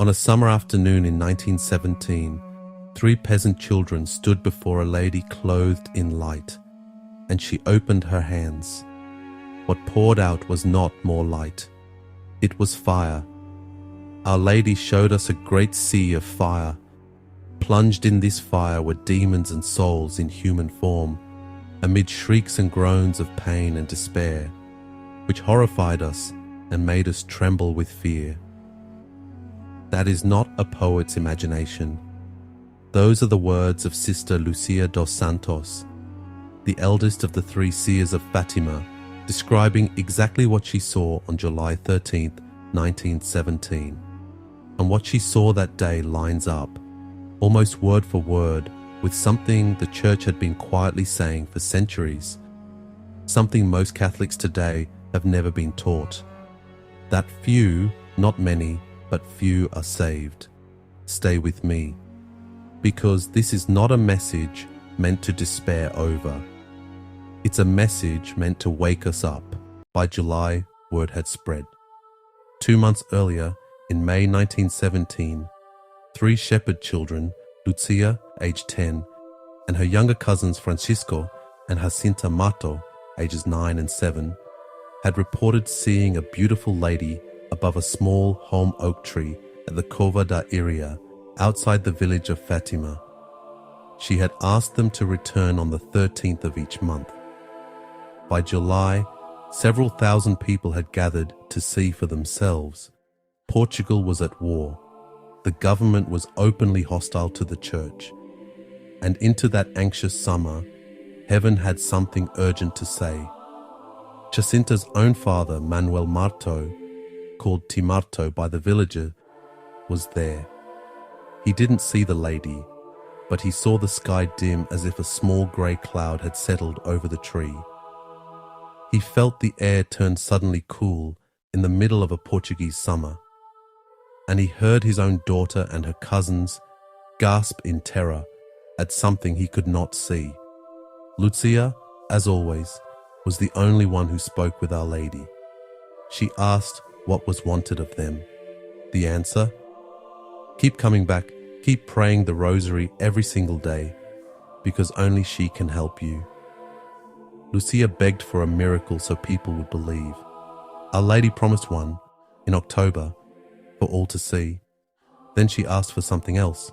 On a summer afternoon in 1917, 3 peasant children stood before a lady clothed in light, and she opened her hands. What poured out was not more light. It was fire. Our Lady showed us a great sea of fire. Plunged in this fire were demons and souls in human form, amid shrieks and groans of pain and despair, which horrified us and made us tremble with fear. That is not a poet's imagination. Those are the words of Sister Lucia dos Santos, the eldest of the 3 seers of Fatima, describing exactly what she saw on July 13th, 1917. And what she saw that day lines up, almost word for word, with something the Church had been quietly saying for centuries, something most Catholics today have never been taught, that few, not many, but few are saved. Stay with me, because this is not a message meant to despair over. It's a message meant to wake us up. By July, word had spread. 2 months earlier, in May 1917, 3 shepherd children, Lucia, aged 10, and her younger cousins Francisco and Jacinta Mato, ages 9 and 7, had reported seeing a beautiful lady above a small holm oak tree at the Cova da Iria, outside the village of Fatima. She had asked them to return on the 13th of each month. By July, several thousand people had gathered to see for themselves. Portugal was at war. The government was openly hostile to the Church. And into that anxious summer, heaven had something urgent to say. Jacinta's own father, Manuel Marto, called Timarto by the villager, was there. He didn't see the lady, but he saw the sky dim as if a small grey cloud had settled over the tree. He felt the air turn suddenly cool in the middle of a Portuguese summer, and he heard his own daughter and her cousins gasp in terror at something he could not see. Lucia, as always, was the only one who spoke with Our Lady. She asked what was wanted of them. The answer? Keep coming back, keep praying the Rosary every single day, because only she can help you. Lucia begged for a miracle so people would believe. Our Lady promised one, in October, for all to see. Then she asked for something else,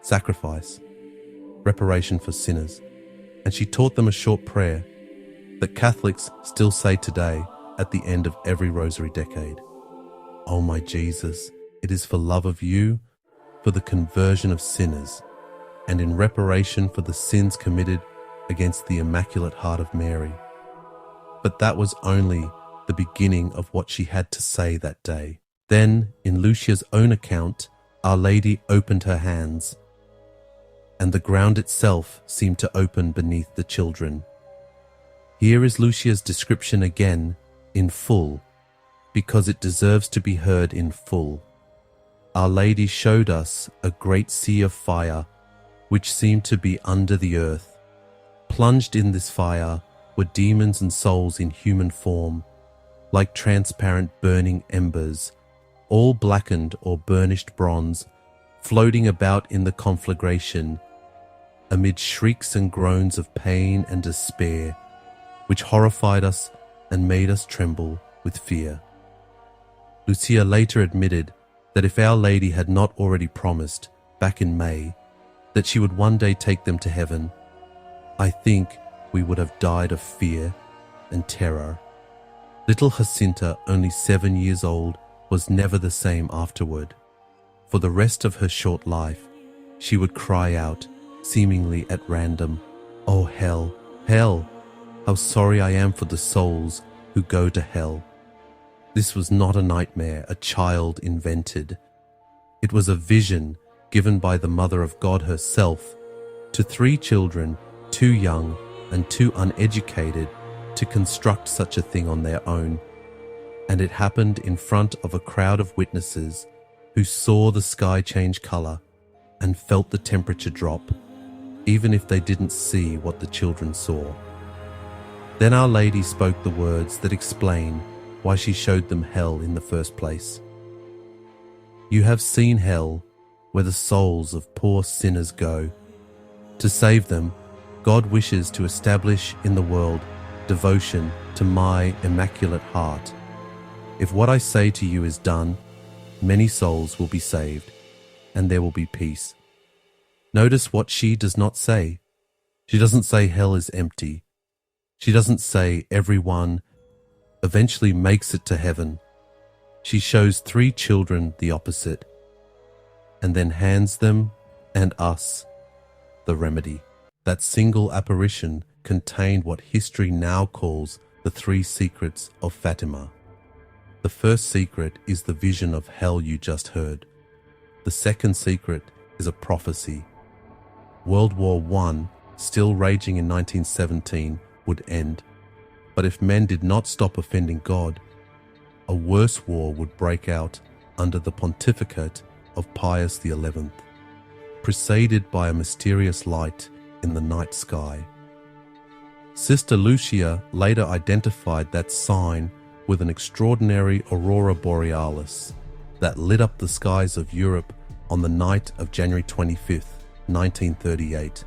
sacrifice, reparation for sinners, and she taught them a short prayer that Catholics still say today at the end of every Rosary decade. Oh my Jesus, it is for love of you, for the conversion of sinners, and in reparation for the sins committed against the Immaculate Heart of Mary. But that was only the beginning of what she had to say that day. Then, in Lucia's own account, Our Lady opened her hands, and the ground itself seemed to open beneath the children. Here is Lucia's description again, in full, because it deserves to be heard in full. Our Lady showed us a great sea of fire, which seemed to be under the earth. Plunged in this fire were demons and souls in human form, like transparent burning embers, all blackened or burnished bronze, floating about in the conflagration, amid shrieks and groans of pain and despair, which horrified us and made us tremble with fear. Lucia later admitted that if Our Lady had not already promised, back in May, that she would one day take them to heaven, I think we would have died of fear and terror. Little Jacinta, only 7 years old, was never the same afterward. For the rest of her short life, she would cry out, seemingly at random, "Oh hell, hell, how sorry I am for the souls who go to hell." This was not a nightmare a child invented. It was a vision given by the Mother of God herself to 3 children too young and too uneducated to construct such a thing on their own. And it happened in front of a crowd of witnesses who saw the sky change color and felt the temperature drop, even if they didn't see what the children saw. Then Our Lady spoke the words that explain why she showed them hell in the first place. You have seen hell, where the souls of poor sinners go. To save them, God wishes to establish in the world devotion to my Immaculate Heart. If what I say to you is done, many souls will be saved, and there will be peace. Notice what she does not say. She doesn't say hell is empty. She doesn't say everyone eventually makes it to heaven. She shows 3 children the opposite, and then hands them and us the remedy. That single apparition contained what history now calls the 3 Secrets of Fatima. The first secret is the vision of hell you just heard. The second secret is a prophecy. World War I, still raging in 1917, would end. But if men did not stop offending God, a worse war would break out under the pontificate of Pius XI, preceded by a mysterious light in the night sky. Sister Lucia later identified that sign with an extraordinary aurora borealis that lit up the skies of Europe on the night of January 25th, 1938,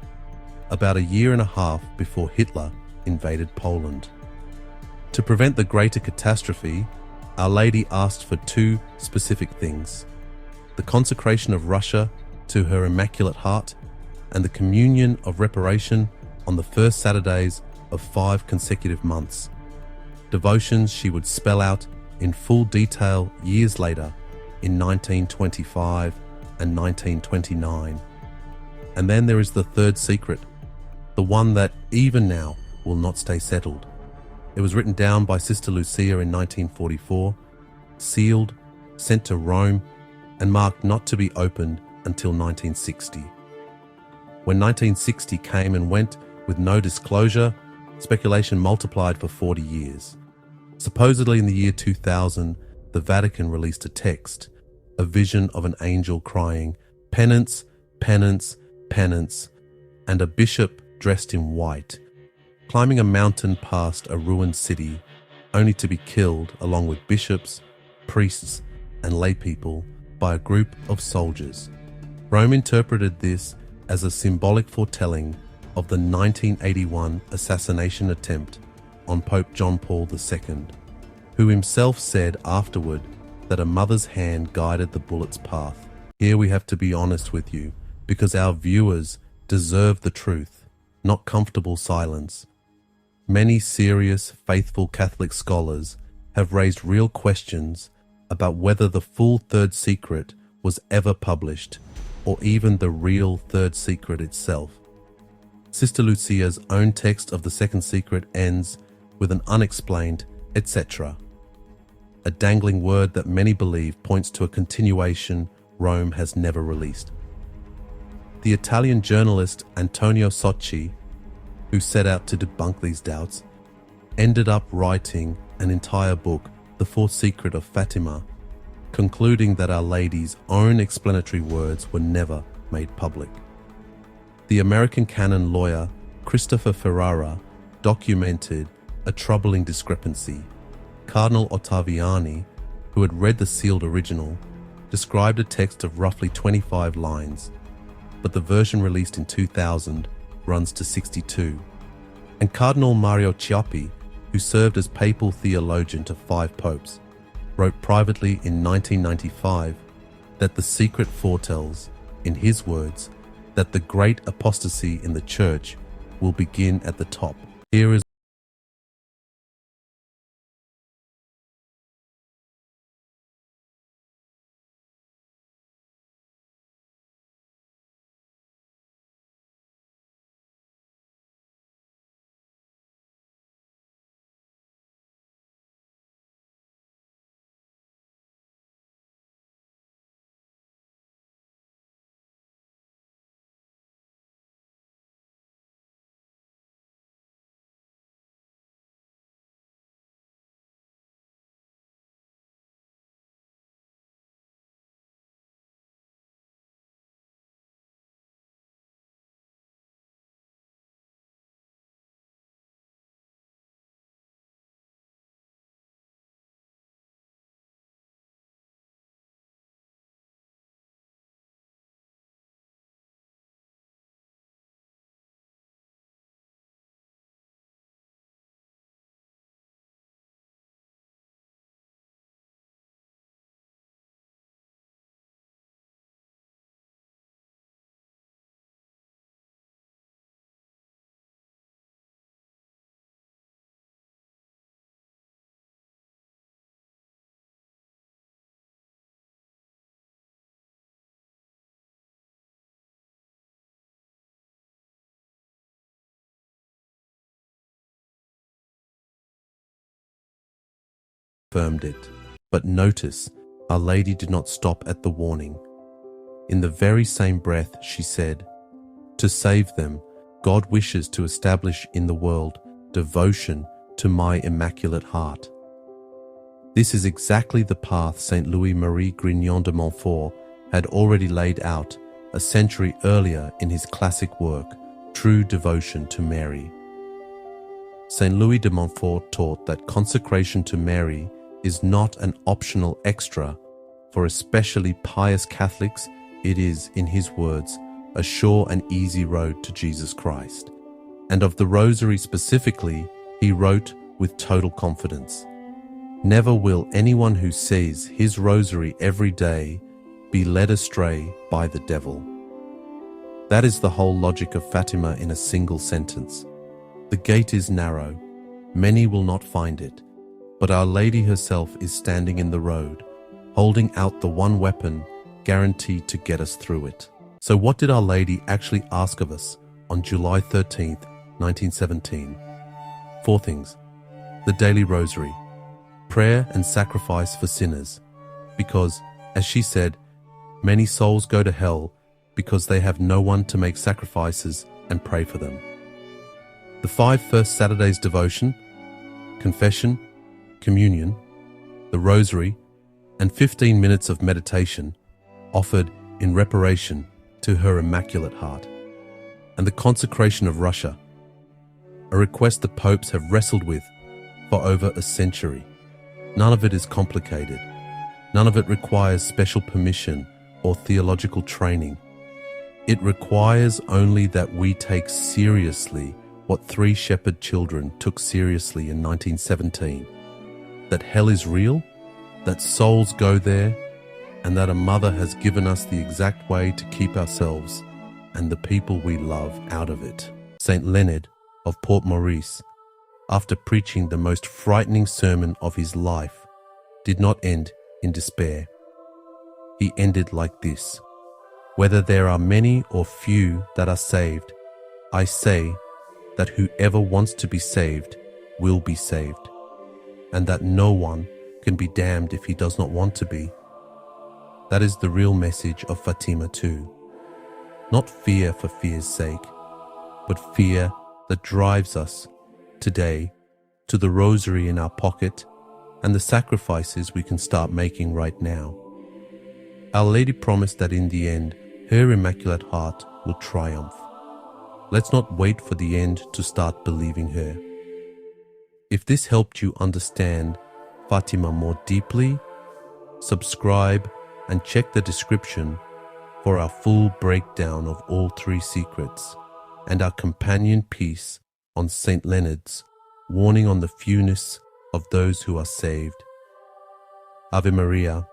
about a year and a half before Hitler invaded Poland. To prevent the greater catastrophe, Our Lady asked for 2 specific things: the consecration of Russia to her Immaculate Heart and the communion of reparation on the first Saturdays of 5 consecutive months. Devotions she would spell out in full detail years later in 1925 and 1929. And then there is the third secret, the one that even now will not stay settled. It was written down by Sister Lucia in 1944, sealed, sent to Rome, and marked not to be opened until 1960. When 1960 came and went with no disclosure, speculation multiplied for 40 years. Supposedly in the year 2000, the Vatican released a text, a vision of an angel crying, "Penance, penance, penance," and a bishop dressed in white, climbing a mountain past a ruined city, only to be killed along with bishops, priests, and laypeople by a group of soldiers. Rome interpreted this as a symbolic foretelling of the 1981 assassination attempt on Pope John Paul II, who himself said afterward that a mother's hand guided the bullet's path. Here we have to be honest with you, because our viewers deserve the truth, not comfortable silence. Many serious, faithful Catholic scholars have raised real questions about whether the full third secret was ever published, or even the real third secret itself. Sister Lucia's own text of the second secret ends with an unexplained etc., a dangling word that many believe points to a continuation Rome has never released. The Italian journalist Antonio Socci, who set out to debunk these doubts, ended up writing an entire book, The Fourth Secret of Fatima, concluding that Our Lady's own explanatory words were never made public. The American canon lawyer Christopher Ferrara documented a troubling discrepancy. Cardinal Ottaviani, who had read the sealed original, described a text of roughly 25 lines, but the version released in 2000 runs to 62. And Cardinal Mario Ciappi, who served as papal theologian to 5 popes, wrote privately in 1995 that the secret foretells, in his words, that the great apostasy in the Church will begin at the top. Here is confirmed it. But notice, Our Lady did not stop at the warning. In the very same breath, she said, "To save them, God wishes to establish in the world devotion to my Immaculate Heart." This is exactly the path Saint Louis-Marie Grignon de Montfort had already laid out a century earlier in his classic work, True Devotion to Mary. Saint Louis de Montfort taught that consecration to Mary is not an optional extra. For especially pious Catholics, it is, in his words, a sure and easy road to Jesus Christ. And of the Rosary specifically, he wrote with total confidence, "Never will anyone who says his Rosary every day be led astray by the devil." That is the whole logic of Fatima in a single sentence. The gate is narrow, many will not find it, but Our Lady herself is standing in the road, holding out the one weapon guaranteed to get us through it. So what did Our Lady actually ask of us on July 13th, 1917? 4 things. The daily Rosary, prayer and sacrifice for sinners, because, as she said, many souls go to hell because they have no one to make sacrifices and pray for them. The 5 first Saturdays devotion, confession, communion, the Rosary, and 15 minutes of meditation offered in reparation to her Immaculate Heart. And the Consecration of Russia, a request the popes have wrestled with for over a century. None of it is complicated. None of it requires special permission or theological training. It requires only that we take seriously what 3 shepherd children took seriously in 1917. That hell is real, that souls go there, and that a mother has given us the exact way to keep ourselves and the people we love out of it. Saint Leonard of Port Maurice, after preaching the most frightening sermon of his life, did not end in despair. He ended like this: "Whether there are many or few that are saved, I say that whoever wants to be saved will be saved, and that no one can be damned if he does not want to be." That is the real message of Fatima too. Not fear for fear's sake, but fear that drives us today to the Rosary in our pocket and the sacrifices we can start making right now. Our Lady promised that in the end, her Immaculate Heart will triumph. Let's not wait for the end to start believing her. If this helped you understand Fatima more deeply, subscribe and check the description for our full breakdown of all 3 secrets and our companion piece on St. Leonard's warning on the fewness of those who are saved. Ave Maria.